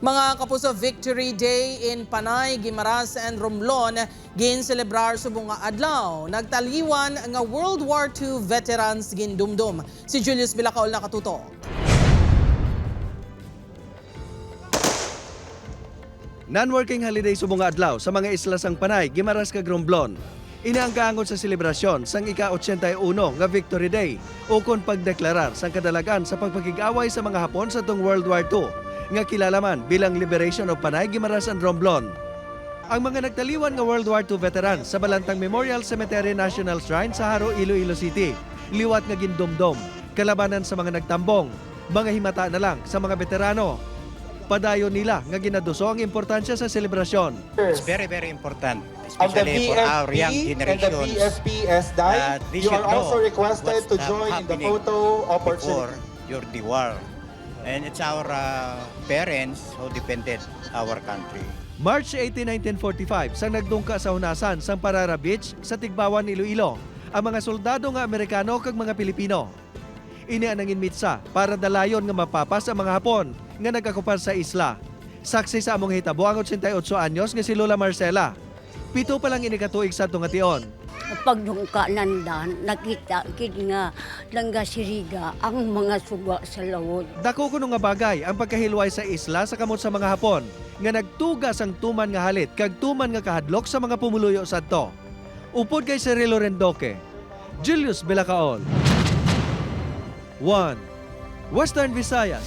Mga kapuso, Victory Day in Panay, Guimaras and Romblon gin celebrar subong nga adlaw. Nagtaliwan nga World War II veterans gin dumdum. Si Julius Bilacaol nakatuto. Non-working holiday subong nga adlaw sa mga isla sang Panay, Guimaras kag Romblon. Inaangkaangon sa selebrasyon sang ika-81 nga Victory Day ukon pagdeklarar sang kadalagan sa pagpakig-away sa mga Hapon sa tung World War II nga kilalaman bilang Liberation of Panay, Guimaras and Romblon. Ang mga nagtaliwan nga World War II veterans sa Balantang Memorial Cemetery National Shrine sa Haro, Iloilo City, liwat nga gindumdom, kalabanan sa mga nagtambong, mga himata na lang sa mga veterano. Padayon nila nga ginaduso ang importansya sa selebrasyon. It's very, very important, especially for our young generations. And the VFP has died. You are also requested to join in the photo opportunity. During the war. And it's our parents who defended our country. March 18, 1945, sang nagdungka sa hunasan sang Parara Beach sa Tigbawan, Iloilo, ang mga soldado nga Amerikano kag mga Pilipino. Ini anangin mitsa para dalayon nga mapapas ang mga Hapon nga nagakupar sa isla. Saksi sa among hitabo ang 88 anyos nga si Lola Marcela. Pito pa lang inikatuig sa tungation. Pagdungka nandan, nakita kid nga langga siriga ang mga suga sa lawod. Dako kuno nga bagay ang pagkahilway sa isla sa kamot sa mga Hapon nga nagtugas ang tuman nga halit kag tuman nga kahadlok sa mga pumuluyo sadto. Upod kay Cirilo Rendoque, Julius Bilacaol. 1. Western Visayas.